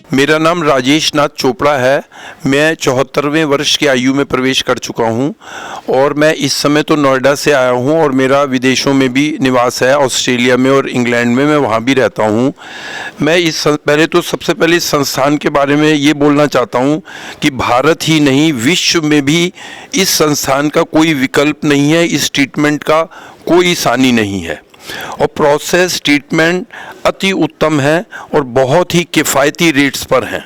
मेरा नाम राजेश नाथ चोपड़ा है। मैं 74वें वर्ष की आयु में प्रवेश कर चुका हूं और मैं इस समय तो नोएडा से आया हूं और मेरा विदेशों में भी निवास है, ऑस्ट्रेलिया में और इंग्लैंड में। मैं वहां भी रहता हूं। मैं सबसे पहले इस संस्थान के बारे में ये बोलना चाहता हूं कि भारत ही नहीं, विश्व में भी इस संस्थान का कोई विकल्प नहीं है। इस ट्रीटमेंट का कोई सानी नहीं है और प्रोसेस ट्रीटमेंट अति उत्तम है और बहुत ही किफ़ायती रेट्स पर हैं।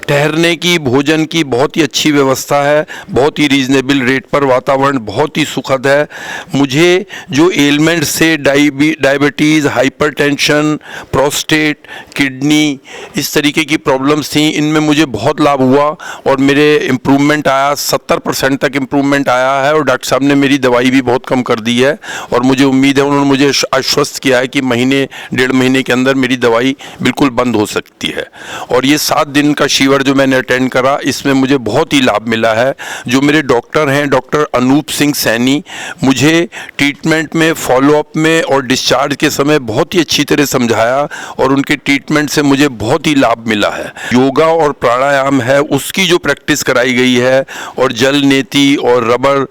ठहरने की, भोजन की बहुत ही अच्छी व्यवस्था है, बहुत ही रीजनेबल रेट पर। वातावरण बहुत ही सुखद है। मुझे जो एलिमेंट्स थे, डायबिटीज़, हाइपरटेंशन, प्रोस्टेट, किडनी, इस तरीके की प्रॉब्लम्स थी, इनमें मुझे बहुत लाभ हुआ और मेरे इम्प्रूवमेंट आया, 70% तक इम्प्रूवमेंट आया है। और डॉक्टर साहब ने मेरी दवाई भी बहुत कम कर दी है और मुझे उम्मीद है, उन्होंने मुझे आश्वस्त किया है कि महीने 1.5 महीने के अंदर मेरी दवाई बिल्कुल बंद हो सकती है। और ये 7 दिन का शिविर जो मैंने अटेंड करा, इसमें मुझे बहुत ही लाभ मिला है। जो मेरे डॉक्टर हैं, डॉक्टर अनूप सिंह सैनी, मुझे ट्रीटमेंट में, फॉलोअप में और डिस्चार्ज के समय बहुत ही अच्छी तरह समझाया और उनके ट्रीटमेंट से मुझे बहुत ही लाभ मिला है। योगा और प्राणायाम है, उसकी जो प्रैक्टिस कराई गई है और जल नेति और रबर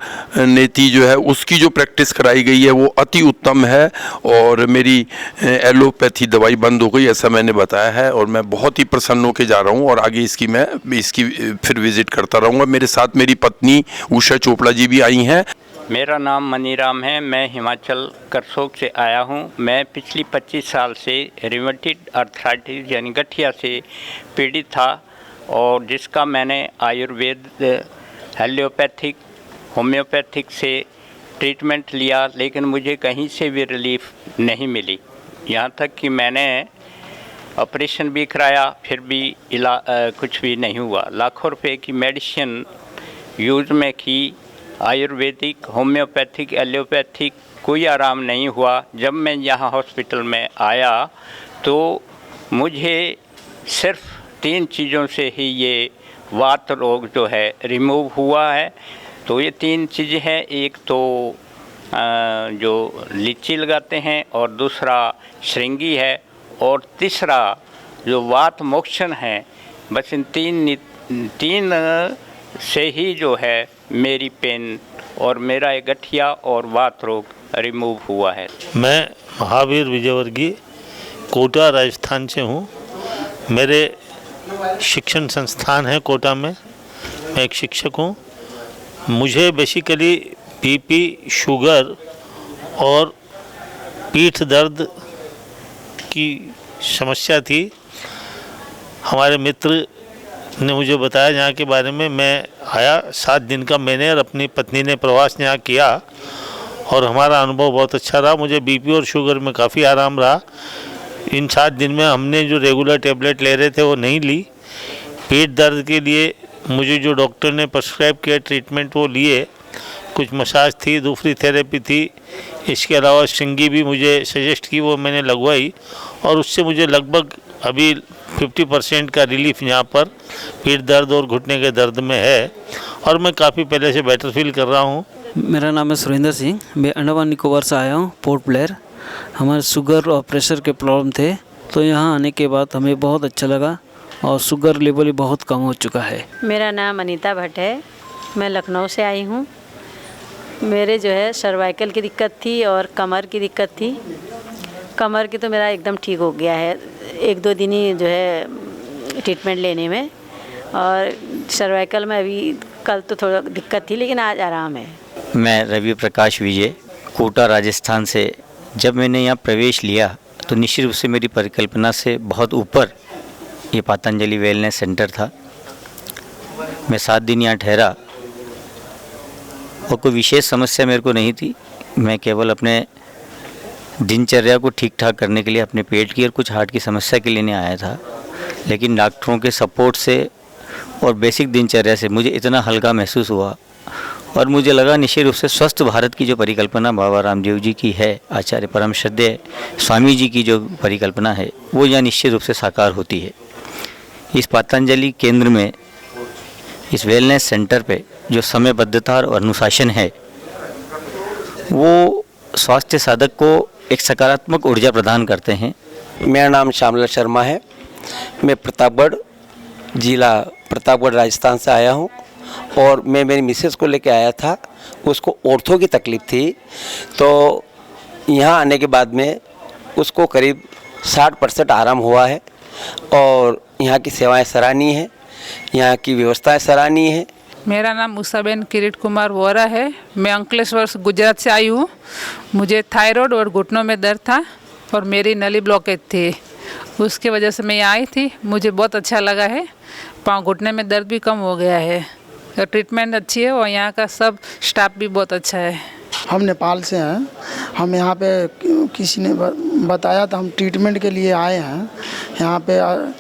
नेति जो है, उसकी जो प्रैक्टिस कराई गई है, वो अति उत्तम है। और मेरी एलोपैथी दवाई बंद हो गई, ऐसा मैंने बताया है और मैं बहुत ही प्रसन्न होकर जा रहा हूँ और आगे इसकी फिर विजिट करता रहूँगा। मेरे साथ मेरी पत्नी उषा चोपड़ा जी भी आई हैं। मेरा नाम मनीराम है। मैं हिमाचल करसोग से आया हूँ। मैं पिछली 25 साल से रिमेटिड अर्थराइटिस यानी गठिया से पीड़ित था और जिसका मैंने आयुर्वेद, एलोपैथिक, होम्योपैथिक से ट्रीटमेंट लिया, लेकिन मुझे कहीं से भी रिलीफ नहीं मिली। यहाँ तक कि मैंने ऑपरेशन भी कराया, फिर भी कुछ भी नहीं हुआ। लाखों रुपए की मेडिसिन यूज़ में की, आयुर्वेदिक, होम्योपैथिक, एलोपैथिक, कोई आराम नहीं हुआ। जब मैं यहाँ हॉस्पिटल में आया तो मुझे सिर्फ 3 चीज़ों से ही ये वात रोग जो है रिमूव हुआ है। तो ये 3 चीज़ें हैं। एक तो जो लीची लगाते हैं और दूसरा श्रृंगी है और तीसरा जो वात मोक्षण है। बस इन तीन से ही जो है मेरी पेन और मेरा ये गठिया और वात रोग रिमूव हुआ है। मैं महावीर विजयवर्गीय कोटा राजस्थान से हूँ। मेरे शिक्षण संस्थान है कोटा में, मैं एक शिक्षक हूँ। मुझे बेसिकली बीपी, शुगर और पीठ दर्द की समस्या थी। हमारे मित्र ने मुझे बताया जहाँ के बारे में। मैं आया, 7 दिन का मैंने और अपनी पत्नी ने प्रवास यहाँ किया और हमारा अनुभव बहुत अच्छा रहा। मुझे बीपी और शुगर में काफ़ी आराम रहा। इन 7 दिन में हमने जो रेगुलर टेबलेट ले रहे थे वो नहीं ली। पेट दर्द के लिए मुझे जो डॉक्टर ने प्रिस्क्राइब किया ट्रीटमेंट वो लिए। कुछ मसाज थी, दूसरी थेरेपी थी, इसके अलावा श्रृंगी भी मुझे सजेस्ट की, वो मैंने लगवाई और उससे मुझे लगभग अभी 50% का रिलीफ यहाँ पर पेट दर्द और घुटने के दर्द में है और मैं काफ़ी पहले से बेटर फील कर रहा हूँ। मेरा नाम है सुरेंद्र सिंह। मैं अंडमान निकोबार से आया हूँ, पोर्ट ब्लेयर। हमारे शुगर और प्रेशर के प्रॉब्लम थे, तो यहाँ आने के बाद हमें बहुत अच्छा लगा और शुगर लेवल भी बहुत कम हो चुका है। मेरा नाम अनीता भट्ट है। मैं लखनऊ से आई हूँ। मेरे जो है सर्वाइकल की दिक्कत थी और कमर की दिक्कत थी। कमर की तो मेरा एकदम ठीक हो गया है, 1-2 दिन ही जो है ट्रीटमेंट लेने में। और सर्वाइकल में अभी कल तो थोड़ा दिक्कत थी, लेकिन आज आराम है। मैं रवि प्रकाश विजय, कोटा राजस्थान से। जब मैंने यहाँ प्रवेश लिया तो निश्चित रूप से मेरी परिकल्पना से बहुत ऊपर ये पतंजलि वेलनेस सेंटर था। मैं 7 दिन यहाँ ठहरा और कोई विशेष समस्या मेरे को नहीं थी। मैं केवल अपने दिनचर्या को ठीक ठाक करने के लिए, अपने पेट की और कुछ हार्ट की समस्या के लिए नहीं आया था। लेकिन डॉक्टरों के सपोर्ट से और बेसिक दिनचर्या से मुझे इतना हल्का महसूस हुआ और मुझे लगा निश्चित रूप से स्वस्थ भारत की जो परिकल्पना बाबा रामदेव जी की है, आचार्य परम श्रद्धेय स्वामी जी की जो परिकल्पना है, वो यहाँ निश्चित रूप से साकार होती है। इस पतंजलि केंद्र में, इस वेलनेस सेंटर पे जो समयबद्धता और अनुशासन है वो स्वास्थ्य साधक को एक सकारात्मक ऊर्जा प्रदान करते हैं। मेरा नाम श्यामलाल शर्मा है। मैं प्रतापगढ़ जिला प्रतापगढ़ राजस्थान से आया हूँ और मैं मेरी मिसेस को लेके आया था। उसको ऑर्थो की तकलीफ़ थी, तो यहाँ आने के बाद में उसको करीब 60% आराम हुआ है और यहाँ की सेवाएं सराहनीय है, यहाँ की व्यवस्थाएं सराहनीय है। मेरा नाम उषाबेन किरीट कुमार वोरा है। मैं अंकलेश्वर गुजरात से आई हूँ। मुझे थायराइड और घुटनों में दर्द था और मेरी नली ब्लॉकेज थी, उसके वजह से मैं यहाँ आई थी। मुझे बहुत अच्छा लगा है, पाँव घुटने में दर्द भी कम हो गया है, ट्रीटमेंट अच्छी है और यहाँ का सब स्टाफ भी बहुत अच्छा है। हम नेपाल से हैं। हम यहाँ पे किसी ने बताया तो हम ट्रीटमेंट के लिए आए हैं। यहाँ पे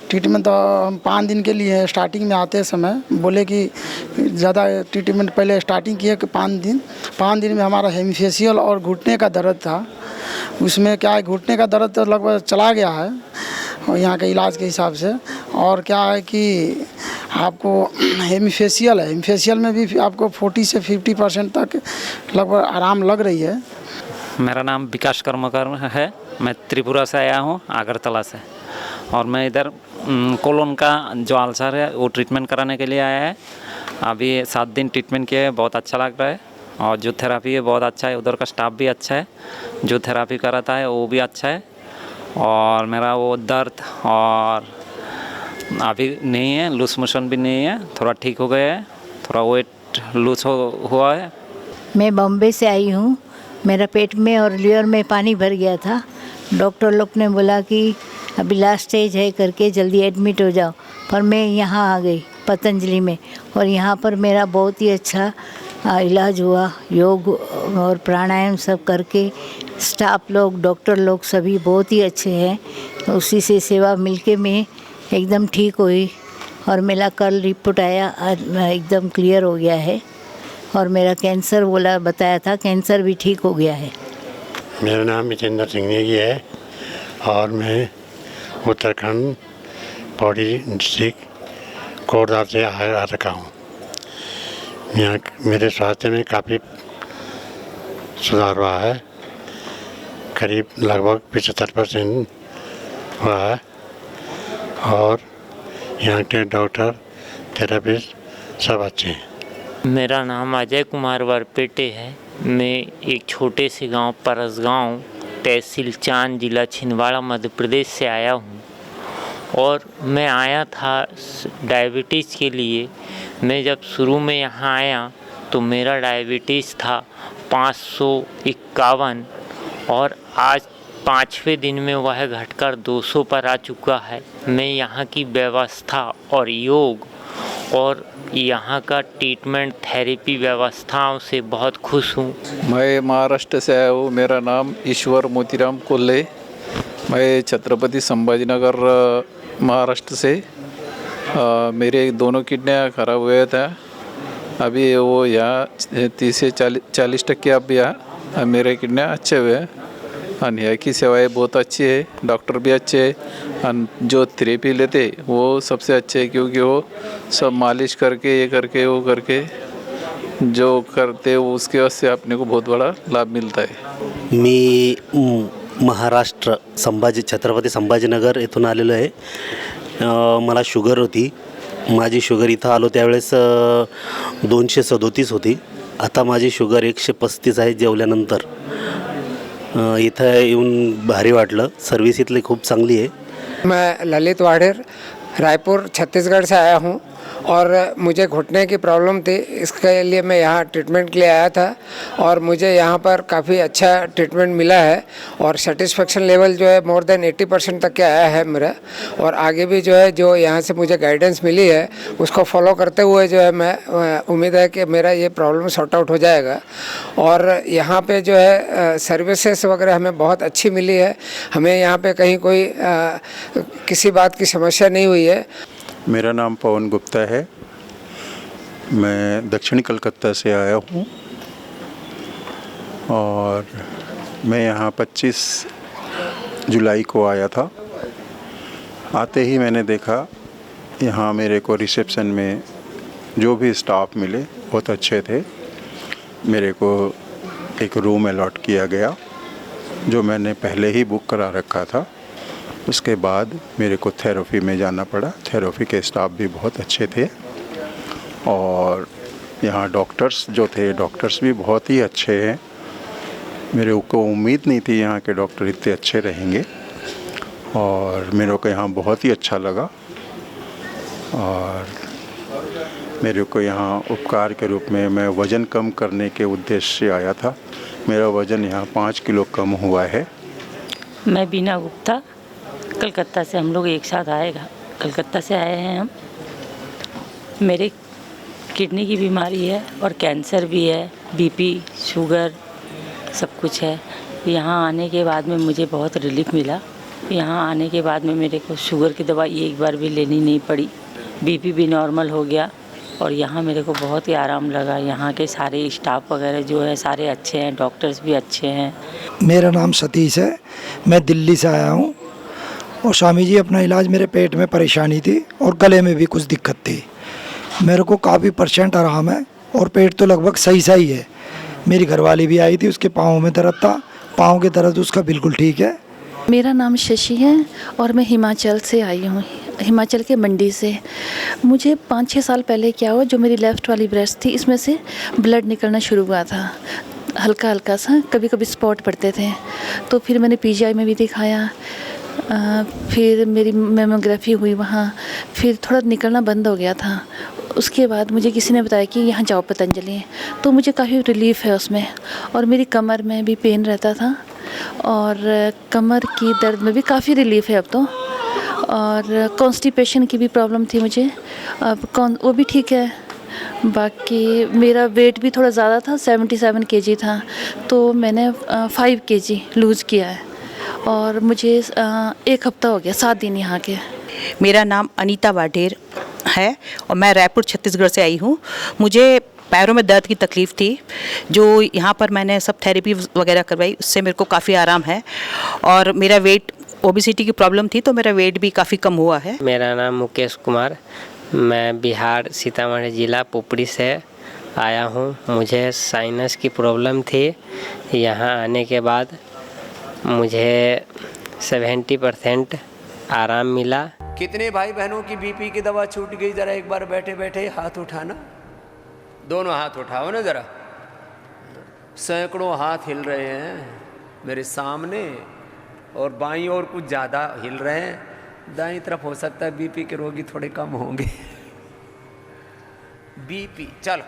ट्रीटमेंट तो हम 5 दिन के लिए स्टार्टिंग में आते समय बोले कि ज़्यादा ट्रीटमेंट पहले स्टार्टिंग किए कि 5 दिन में हमारा हेमीफेशियल और घुटने का दर्द था। उसमें क्या है, घुटने का दर्द तो लगभग चला गया है और यहाँ के इलाज के हिसाब से। और क्या है कि आपको हेमीफेशियल है, हेमीफेशियल में भी आपको 40 से 50% तक लगभग आराम लग रही है। मेरा नाम विकास कर्मकर है। मैं त्रिपुरा से आया हूँ, आगरतला से, और मैं इधर कोलोन का जो अल्सर है वो ट्रीटमेंट कराने के लिए आया है। अभी 7 दिन ट्रीटमेंट किए हैं, बहुत अच्छा लग रहा है और जो थेरापी है बहुत अच्छा है। उधर का स्टाफ भी अच्छा है, जो थेरापी कराता है वो भी अच्छा है। और मेरा वो दर्द और अभी नहीं है, लूज मोशन भी नहीं है, थोड़ा ठीक हो गया है, थोड़ा वेट लूज हुआ है। मैं बॉम्बे से आई हूँ। मेरा पेट में और लीवर में पानी भर गया था। डॉक्टर लोग ने बोला कि अभी लास्ट स्टेज है करके जल्दी एडमिट हो जाओ, पर मैं यहाँ आ गई पतंजलि में और यहाँ पर मेरा बहुत ही अच्छा इलाज हुआ। योग और प्राणायाम सब करके स्टाफ लोग, डॉक्टर लोग सभी बहुत ही अच्छे हैं। उसी से सेवा मिलके मैं एकदम ठीक हुई और मेरा कल रिपोर्ट आया, आज एकदम क्लियर हो गया है। और मेरा कैंसर बताया था, कैंसर भी ठीक हो गया है। मेरा नाम जितेंद्र सिंह नेगी है और मैं उत्तराखंड पौड़ी डिस्ट्रिक्ट कोटद्वार से आ रखा हूँ। यहाँ मेरे स्वास्थ्य में काफ़ी सुधार हुआ है, करीब लगभग 75% हुआ है। और यहाँ के डॉक्टर, थेरेपिस्ट सब अच्छे हैं। मेरा नाम अजय कुमार वरपेटे है। मैं एक छोटे से गांव परसगांव, तहसील चांद, जिला छिंदवाड़ा, मध्य प्रदेश से आया हूं। और मैं आया था डायबिटीज़ के लिए। मैं जब शुरू में यहाँ आया तो मेरा डायबिटीज़ था 551 और आज 5वें दिन में वह घटकर 200 पर आ चुका है। मैं यहाँ की व्यवस्था और योग और यहाँ का ट्रीटमेंट थेरेपी व्यवस्थाओं से बहुत खुश हूँ। मैं महाराष्ट्र से आया हूँ। मेरा नाम ईश्वर मोतीराम कोल्हे। मैं छत्रपति संभाजीनगर महाराष्ट्र से। मेरे दोनों किडनियाँ खराब हुए थे, अभी वो यहाँ 30 से 40% अब यहाँ मेरे किडनियाँ अच्छे हुए हैं। और यहाँ की सेवाएँ बहुत अच्छी है, डॉक्टर भी अच्छे हैं और जो थेरेपी लेते वो सबसे अच्छे है, क्योंकि वो सब मालिश करके ये करके वो करके जो करते उसके वजह से अपने को बहुत बड़ा लाभ मिलता है। मी महाराष्ट्र छत्रपती संभाजीनगर येथून आलेलो आहे। मला शुगर होती। माझी शुगर इथं आलो त्यावेळेस 237 होती। आता माझी शुगर 135 आहे जेवल्यानंतर। इथं येऊन भारी वाटलं, सर्विस इथली खूप चांगली आहे। मैं ललित वाडेर रायपुर छत्तीसगढ़ से आया हूँ और मुझे घुटने की प्रॉब्लम थी, इसके लिए मैं यहाँ ट्रीटमेंट के लिए आया था और मुझे यहाँ पर काफ़ी अच्छा ट्रीटमेंट मिला है और सेटिस्फेक्शन लेवल जो है मोर देन 80% तक के आया है मेरा। और आगे भी जो है जो यहाँ से मुझे गाइडेंस मिली है उसको फॉलो करते हुए जो है मैं उम्मीद है कि मेरा ये प्रॉब्लम सॉर्ट आउट हो जाएगा। और यहाँ पे जो है सर्विसेज वगैरह हमें बहुत अच्छी मिली है। हमें यहाँ पे कहीं कोई किसी बात की समस्या नहीं हुई है। मेरा नाम पवन गुप्ता है। मैं दक्षिणी कलकत्ता से आया हूँ और मैं यहाँ 25 जुलाई को आया था। आते ही मैंने देखा यहाँ मेरे को रिसेप्शन में जो भी स्टाफ मिले बहुत अच्छे थे। मेरे को एक रूम अलॉट किया गया जो मैंने पहले ही बुक करा रखा था। उसके बाद मेरे को थेरेपी में जाना पड़ा। थेरेपी के स्टाफ भी बहुत अच्छे थे और यहाँ डॉक्टर्स जो थे, डॉक्टर्स भी बहुत ही अच्छे हैं। मेरे को उम्मीद नहीं थी यहाँ के डॉक्टर इतने अच्छे रहेंगे और मेरे को यहाँ बहुत ही अच्छा लगा। और मेरे को यहाँ उपकार के रूप में मैं वज़न कम करने के उद्देश्य से आया था। मेरा वज़न यहाँ 5 किलो कम हुआ है। मैं बीना गुप्ता, कलकत्ता से हम लोग एक साथ आएगा। कलकत्ता से आए हैं हम। मेरे किडनी की बीमारी है और कैंसर भी है, बीपी, शुगर सब कुछ है। यहाँ आने के बाद में मुझे बहुत रिलीफ मिला। यहाँ आने के बाद में मेरे को शुगर की दवाई एक बार भी लेनी नहीं पड़ी, बीपी भी नॉर्मल हो गया और यहाँ मेरे को बहुत ही आराम लगा। यहाँ के सारे स्टाफ वगैरह जो है सारे अच्छे हैं, डॉक्टर्स भी अच्छे हैं। मेरा नाम सतीश है, मैं दिल्ली से आया हूँ और स्वामी जी अपना इलाज, मेरे पेट में परेशानी थी और गले में भी कुछ दिक्कत थी। मेरे को काफ़ी % आराम है और पेट तो लगभग सही है। मेरी घरवाली भी आई थी, उसके पाँव में दर्द था, पाँव के दर्द उसका बिल्कुल ठीक है। मेरा नाम शशि है और मैं हिमाचल से आई हूँ, हिमाचल के मंडी से। मुझे 5-6 साल पहले क्या हुआ, जो मेरी लेफ़्ट वाली ब्रेस्ट थी इसमें से ब्लड निकलना शुरू हुआ था, हल्का हल्का सा, कभी कभी स्पॉट पड़ते थे। तो फिर मैंने पीजीआई में भी दिखाया, फिर मेरी मेमोग्राफी हुई वहाँ, फिर थोड़ा निकलना बंद हो गया था। उसके बाद मुझे किसी ने बताया कि यहाँ जाओ पतंजलि, तो मुझे काफ़ी रिलीफ़ है उसमें। और मेरी कमर में भी पेन रहता था और कमर की दर्द में भी काफ़ी रिलीफ़ है अब तो। और कॉन्स्टिपेशन की भी प्रॉब्लम थी मुझे, अब वो भी ठीक है। बाकी मेरा वेट भी थोड़ा ज़्यादा था, 77 kg था, तो मैंने 5 kg लूज़ किया है और मुझे 1 हफ्ता हो गया, 7 दिन यहाँ के। मेरा नाम अनीता वाढेर है और मैं रायपुर छत्तीसगढ़ से आई हूँ। मुझे पैरों में दर्द की तकलीफ़ थी, जो यहाँ पर मैंने सब थेरेपी वगैरह करवाई, उससे मेरे को काफ़ी आराम है। और मेरा वेट, ओबेसिटी की प्रॉब्लम थी तो मेरा वेट भी काफ़ी कम हुआ है। मेरा नाम मुकेश कुमार, मैं बिहार सीतामढ़ी ज़िला पुपड़ी से आया हूँ। मुझे साइनस की प्रॉब्लम थी। यहाँ आने के बाद मुझे 70% आराम मिला। कितने भाई बहनों की बीपी की दवा छूट गई? ज़रा एक बार बैठे बैठे हाथ उठाना, दोनों हाथ उठाओ ना ज़रा। सैकड़ों हाथ हिल रहे हैं मेरे सामने और बाईं ओर कुछ ज़्यादा हिल रहे हैं। दाईं तरफ हो सकता है बीपी के रोगी थोड़े कम होंगे। बीपी, चलो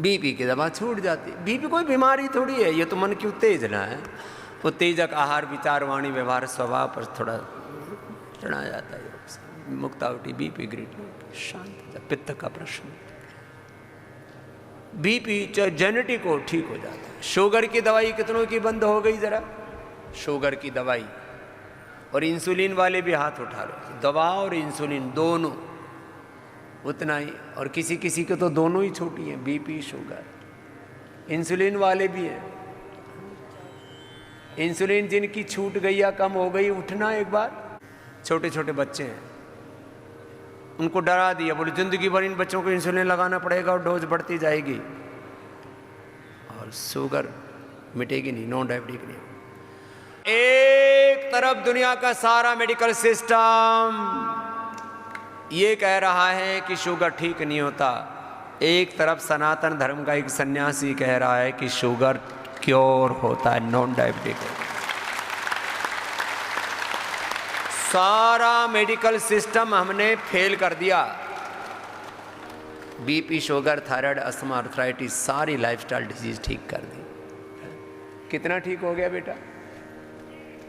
बीपी की दवा छूट जाती। बीपी कोई बीमारी थोड़ी है, ये तो मन की उत्तेजना है। उत्तेजक आहार, विचार, वाणी, व्यवहार, स्वभाव पर थोड़ा चढ़ा जाता है। मुक्तावटी, बीपी ग्रीड शांत, पित्त का प्रश्न। बीपी चाहे जेनेटिक हो, ठीक हो जाता है। शुगर की दवाई कितनों की बंद हो गई? ज़रा शुगर की दवाई और इंसुलिन वाले भी हाथ उठा लो। दवा और इंसुलिन दोनों उतना ही, और किसी किसी को तो दोनों ही छूटी हैं, बीपी शुगर। इंसुलिन वाले भी हैं। इंसुलिन जिनकी छूट गई या कम हो गई, उठना एक बार। छोटे छोटे बच्चे हैं, उनको डरा दिया, बोले ज़िंदगी भर इन बच्चों को इंसुलिन लगाना पड़ेगा और डोज बढ़ती जाएगी और शुगर मिटेगी नहीं, नॉन डायबिटिक नहीं। एक तरफ दुनिया का सारा मेडिकल सिस्टम ये कह रहा है कि शुगर ठीक नहीं होता, एक तरफ सनातन धर्म का एक सन्यासी कह रहा है कि शुगर क्योर होता है, नॉन डायबिटिक। सारा मेडिकल सिस्टम हमने फेल कर दिया। BP, sugar, thyroid, asthma, arthritis, सारी लाइफस्टाइल डिजीज ठीक कर दी। कितना ठीक हो गया बेटा?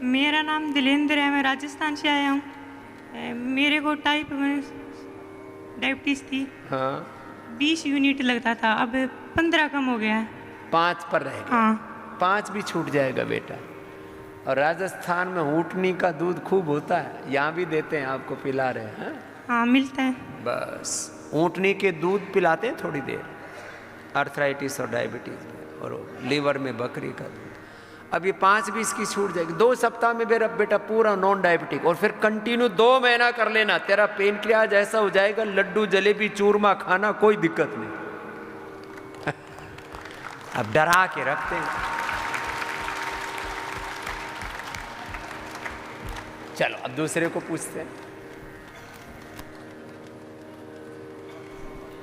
मेरा नाम दिलेंद्र है, मैं राजस्थान से आया हूँ। मेरे को टाइप में डायबिटीज़ थी। हाँ, 20 यूनिट लगता था, अब 15 कम हो गया है। 5 पर रह गया। हाँ, 5 भी छूट जाएगा बेटा। और राजस्थान में ऊँटनी का दूध खूब होता है, यहाँ भी देते हैं, आपको पिला रहे हैं। हाँ, मिलता है। बस ऊँटनी के दूध पिलाते हैं थोड़ी देर, आर्थराइटिस और डायबिटीज़ में, और लीवर में बकरी का दूध। अब ये 5 भी इसकी छूट जाएगी। 2 सप्ताह में मेरा बेटा पूरा नॉन डायबिटिक, और फिर कंटिन्यू 2 महीना कर लेना, तेरा पेन क्रियाज ऐसा हो जाएगा, लड्डू, जलेबी, चूरमा खाना कोई दिक्कत नहीं। अब डरा के रखते हैं। चलो अब दूसरे को पूछते हैं।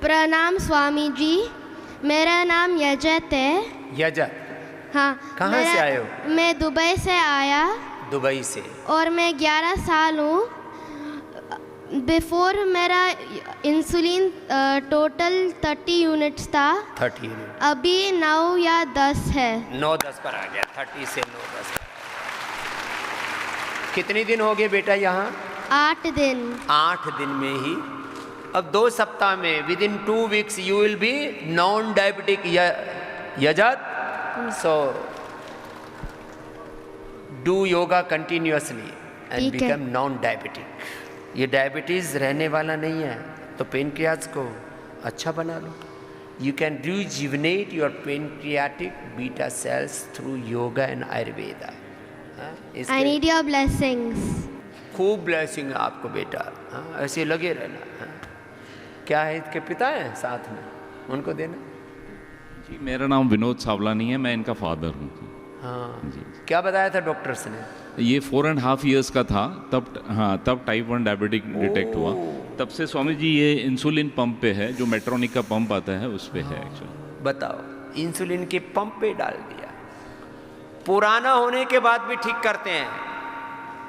प्रणाम स्वामी जी, मेरा नाम यजत है। यजत, हाँ। कहाँ से आए हो? मैं दुबई से आया। दुबई से। और मैं 11 साल हूँ। बिफोर मेरा इंसुलिन टोटल 30 यूनिट्स था। 30 यूनिट। अभी 9 या 10 है। 9-10 पर आ गया, 30 से 9-10। कितने दिन हो गए बेटा यहाँ? 8 दिन। 8 दिन में ही। अब 2 सप्ताह में, within 2 weeks you will be non diabetic यजत। So do yoga continuously and become non diabetic. ये डायबिटीज़ रहने वाला नहीं है, तो पेनक्रियाज को अच्छा बना लो। You can rejuvenate your pancreatic beta cells through yoga and Ayurveda. I need your blessings. खूब ब्लेसिंग आपको बेटा। हाँ, ऐसे लगे रहना। हाँ। क्या है, इसके पिता हैं साथ में, उनको देना। जी मेरा नाम विनोद सावलानी है, मैं इनका फादर हूँ। हाँ जी। क्या बताया था डॉक्टर्स ने? ये 4.5 ईयर्स का था तब। हाँ, तब टाइप 1 डायबिटिक डिटेक्ट हुआ। तब से स्वामी जी ये इंसुलिन पंप पे है, जो मेट्रोनिक का पंप आता है उस पे है एक्चुअली। बताओ, इंसुलिन के पंप पे डाल दिया। पुराना होने के बाद भी ठीक करते हैं।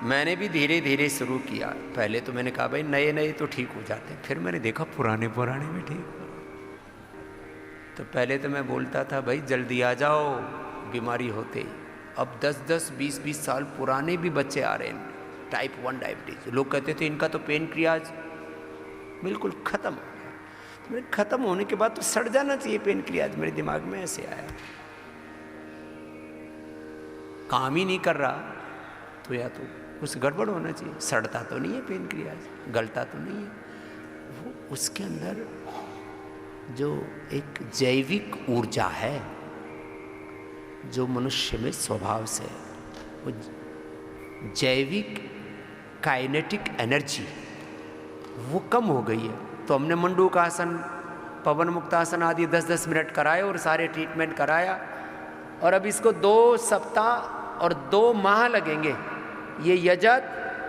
मैंने भी धीरे धीरे शुरू किया। पहले तो मैंने कहा भाई नए नए तो ठीक हो जाते हैं, फिर मैंने देखा पुराने पुराने भी ठीक। तो पहले तो मैं बोलता था भाई जल्दी आ जाओ बीमारी होते। अब 10-10, 20-20 साल पुराने भी बच्चे आ रहे हैं टाइप 1 डायबिटीज। लोग कहते थे इनका तो पेनक्रियाज बिल्कुल ख़त्म हो गया। तो ख़त्म होने के बाद तो सड़ जाना चाहिए पेनक्रियाज। मेरे दिमाग में ऐसे आया, काम ही नहीं कर रहा तो या तो कुछ गड़बड़ होना चाहिए। सड़ता तो नहीं है पेनक्रियाज, गलता तो नहीं है। वो उसके अंदर जो एक जैविक ऊर्जा है जो मनुष्य में स्वभाव से है, वो जैविक काइनेटिक एनर्जी वो कम हो गई है। तो हमने मंडूकासन, पवन मुक्तासन आदि 10-10 मिनट कराए और सारे ट्रीटमेंट कराया। और अब इसको 2 सप्ताह और 2 माह लगेंगे। ये यजत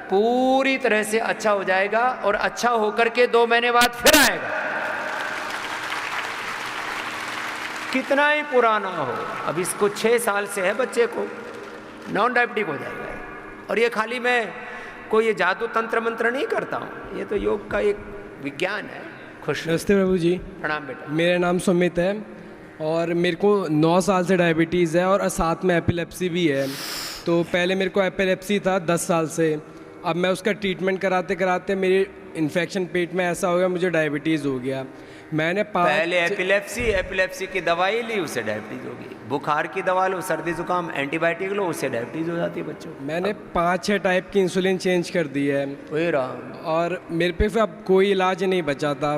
पूरी तरह से अच्छा हो जाएगा और अच्छा होकर के 2 महीने बाद फिर आएगा। कितना ही पुराना हो, अब इसको 6 साल से है बच्चे को, नॉन डायबिटिक हो जाएगा। और ये खाली मैं कोई ये जादू तंत्र मंत्र नहीं करता हूँ, ये तो योग का एक विज्ञान है। खुश। नमस्ते प्रभु जी। प्रणाम बेटा। मेरा नाम सुमित है और मेरे को 9 साल से डायबिटीज़ है और साथ में एपिलेप्सी भी है। तो पहले मेरे को एपिलेप्सी था 10 साल से। अब मैं उसका ट्रीटमेंट कराते कराते मेरे इन्फेक्शन पेट में ऐसा हो गया, मुझे डायबिटीज़ हो गया। मैंने पहले एपिलेप्सी की दवाई ली, उससे डायबिटीज़ हो गई। बुखार की दवा लो, सर्दी जुकाम एंटीबायोटिक लो, उससे डायबिटीज़ हो जाती है बच्चों। मैंने 5-6 टाइप की इंसुलिन चेंज कर दी है और मेरे पे फिर अब कोई इलाज नहीं बचा था।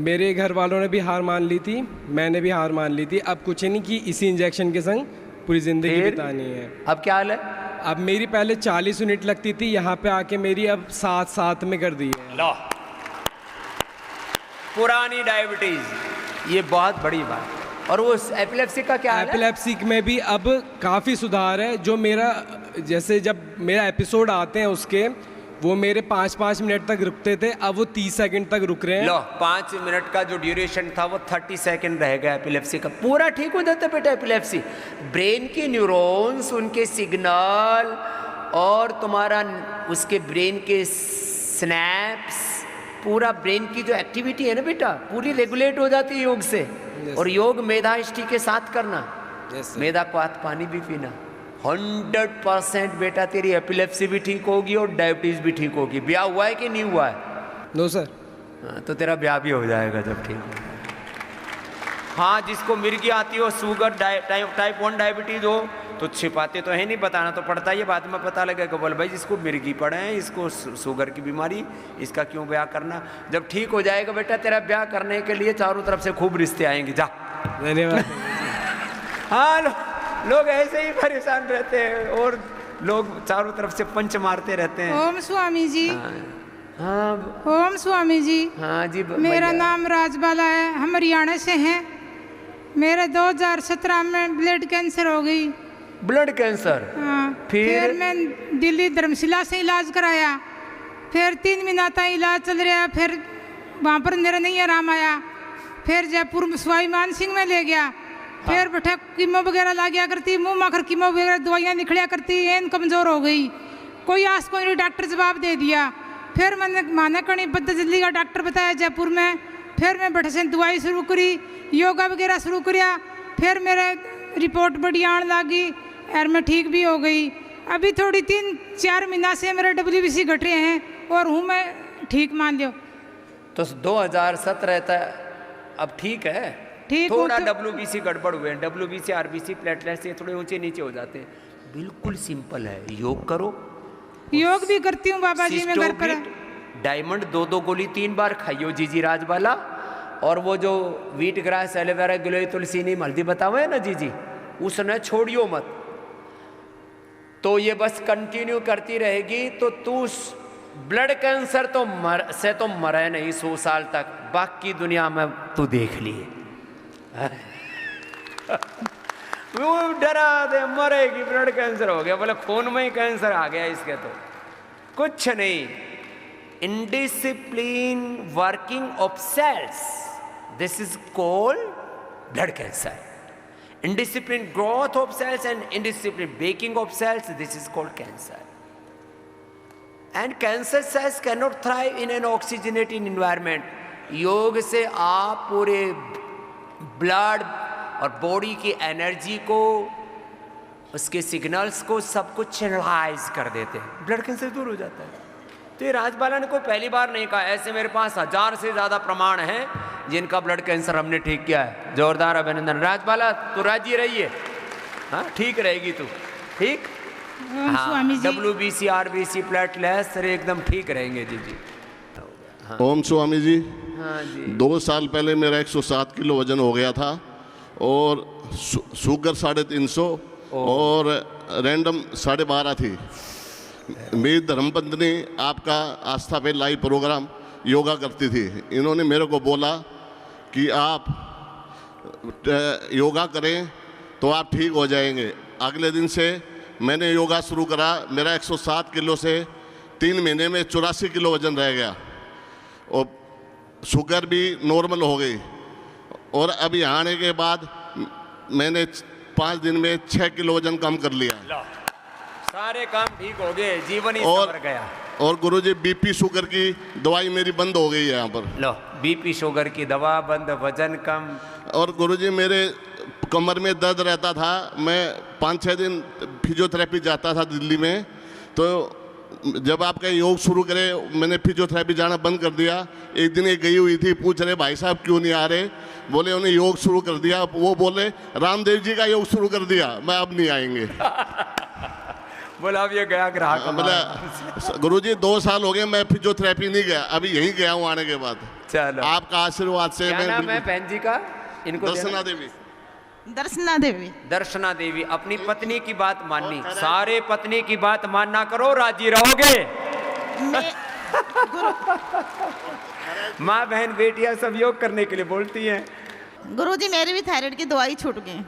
मेरे घर वालों ने भी हार मान ली थी, मैंने भी हार मान ली थी। अब कुछ नहीं कि इसी इंजेक्शन के संग पूरी ज़िंदगी बितानी है। अब क्या हाल है? अब मेरी पहले 40 यूनिट लगती थी, यहाँ पे आके मेरी अब 7 में कर दी है। लो, पुरानी डायबिटीज़, ये बहुत बड़ी बात। और वो एपिलेप्सी का क्या हाल है? एपिलेप्सी में भी अब काफ़ी सुधार है। जो मेरा जैसे जब मेरा एपिसोड आते हैं उसके, वो मेरे 5-5 मिनट तक रुकते थे, अब वो 30 सेकंड तक रुक रहे हैं। लो, 5 मिनट का जो ड्यूरेशन था वो 30 सेकंड रह गया एपिलेप्सी का। पूरा ठीक हो जाता है बेटा एपिलेप्सी। ब्रेन के न्यूरॉन्स, उनके सिग्नल और तुम्हारा उसके ब्रेन के स्नैप्स, पूरा ब्रेन की जो एक्टिविटी है ना बेटा, पूरी रेगुलेट हो जाती है योग से। और योग मेधा इष्टि के साथ करना। मेधा को हाथ पानी भी पीना। 100% बेटा तेरी एपिलेप्सी भी ठीक होगी और डायबिटीज़ भी ठीक होगी। ब्याह हुआ है कि नहीं हुआ है? No sir. तो तेरा ब्याह भी हो जाएगा जब ठीक हो। हाँ, जिसको मिर्गी आती हो, शुगर टाइप 1 डायबिटीज़ हो, तो छिपाते तो है नहीं, बताना तो पड़ता है। बाद में पता लगेगा बोल भाई जिसको मिर्गी पड़े हैं, इसको शुगर की बीमारी, इसका क्यों ब्याह करना। जब ठीक हो जाएगा बेटा तेरा ब्याह करने के लिए चारों तरफ से खूब रिश्ते आएंगे। जा। धन्यवाद। हाँ, लोग ऐसे ही परेशान रहते हैं और लोग चारों तरफ से पंच मारते रहते हैं। ओम स्वामी जी। हाँ। ओम स्वामी जी। हाँ जी। मेरा नाम राजबाला है, हम हरियाणा से हैं। मेरे 2017 में ब्लड कैंसर हो गई। Blood cancer? हाँ। फिर मैं दिल्ली धर्मशिला से इलाज कराया, फिर 3 महीना तक इलाज चल रहा, फिर वहाँ पर मेरा नहीं आराम आया, फिर जयपुर में सवाई मान सिंह में ले गया, फिर बैठा कीमो वगैरह ला गया करती, मुँह माखर कीमो वगैरह दवाइयाँ निकलिया करती, एन कमज़ोर हो गई, कोई आस को नहीं, डॉक्टर जवाब दे दिया। फिर मैंने माना कणी पतंजलि का डॉक्टर बताया जयपुर में, फिर मैं बैठे से दवाई शुरू करी, योगा वगैरह शुरू किया, फिर मेरे रिपोर्ट बढ़िया आने लगी और मैं ठीक भी हो गई। अभी थोड़ी 3-4 महीना से मेरे WBC घट रहे हैं और हूँ मैं ठीक, मान लो। तो 2017 था, अब ठीक है? ठीक। थोड़ा WBC गड़बड़ हुए हैं, WBC RBC प्लेटलेट्स ये थोड़े ऊंचे नीचे हो जाते हैं। बिल्कुल सिंपल है, योग करो। योग भी करती हूँ बाबा जी, मैं घर पर। डायमंड 2 गोली 3 बार खाइयो जीजी राजबाला, और वो जो वीट ग्रास एलोवेरा गिलोय तुलसी नीम हल्दी बतावे ना जीजी, उसने छोड़ियो मत। तो ये बस कंटिन्यू करती रहेगी तो तू ब्लड कैंसर तो मरे नहीं 100 साल तक, बाकी दुनिया में तू देख लिए। वो डरा दे मरेगी, ब्लड कैंसर हो गया, बोले खून में ही कैंसर आ गया इसके, तो कुछ नहीं। Indiscipline working of cells, this is called blood cancer. Indisciplined growth of cells and indisciplined baking of cells, this is called cancer. And cancer cells cannot thrive in an oxygenated environment. योग से आप पूरे blood और body की energy को, उसके signals को सब कुछ चैनलाइज कर देते हैं, ब्लड कैंसर दूर हो जाता है। तो ये राजबाला ने कोई पहली बार नहीं कहा, ऐसे मेरे पास 1000 से ज़्यादा प्रमाण हैं जिनका ब्लड कैंसर हमने ठीक किया है। जोरदार अभिनंदन राजबाला, तू राजी रहिए, हाँ ठीक रहेगी तू, ठीक। हाँ, WBC RBC प्लेटलेट्स एकदम ठीक रहेंगे जी। हाँ। ओम स्वामी जी। हाँ जी। 2 साल पहले मेरा 107 किलो वजन हो गया था और शुगर 350 और रैंडम 12.5 थी। मेरी धर्मपत्नी आपका आस्था पे लाइव प्रोग्राम योगा करती थी, इन्होंने मेरे को बोला कि आप योगा करें तो आप ठीक हो जाएंगे। अगले दिन से मैंने योगा शुरू करा, मेरा 107 किलो से 3 महीने में 84 किलो वजन रह गया और शुगर भी नॉर्मल हो गई। और अब यहाँ आने के बाद मैंने 5 दिन में 6 किलो वजन कम कर लिया, सारे काम ठीक हो गए, जीवन ही संवर गया। और गुरुजी BP शुगर की दवाई मेरी बंद हो गई है यहाँ पर। लो, BP शुगर की दवा बंद, वजन कम। और गुरुजी मेरे कमर में दर्द रहता था, मैं 5-6 दिन फिजियोथेरेपी जाता था दिल्ली में, तो जब आपका योग शुरू करे मैंने फिजियोथेरेपी जाना बंद कर दिया। एक दिन एक गई हुई थी, पूछ रहे भाई साहब क्यों नहीं आ रहे, बोले उन्हें योग शुरू कर दिया। वो बोले रामदेव जी का योग शुरू कर दिया, मैं अब नहीं आएंगे। बोला अब ये गया ग्राहक। बोला गुरुजी 2 साल हो गए मैं फिजियोथेरेपी नहीं गया, अभी यहीं गया हूँ आने के बाद। चलो, आपका आशीर्वाद से। क्या नाम है बहन जी का? इनको दर्शना देवी। दर्शना देवी। दर्शना देवी अपनी पत्नी की बात माननी, सारे पत्नी की बात मानना करो, राजी रहोगे। माँ बहन बेटियां सब योग करने के लिए बोलती हैं। गुरुजी मेरी भी थायराइड की दवाई छूट गई।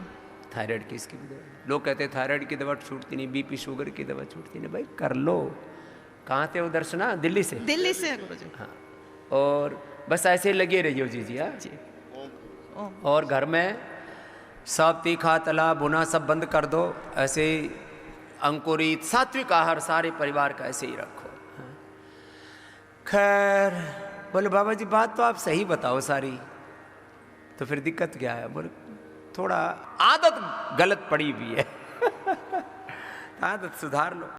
थायराइड की इसकी भी दवा, लोग कहते हैं थायराइड की दवा छूटती नहीं, BP शुगर की दवा छूटती नहीं। भाई कर लो। कहाँ थे वो दर्शना? दिल्ली से। दिल्ली से गुरुजी। हाँ, और बस ऐसे लगे रहियो जी। हाँ, और घर में सब तीखा तला भुना सब बंद कर दो, ऐसे अंकुरित सात्विक आहार सारे परिवार का ऐसे ही रखो। खैर बोले बाबा जी बात तो आप सही बताओ सारी, तो फिर दिक्कत क्या है? बोले थोड़ा आदत गलत पड़ी हुई है, आदत सुधार लो।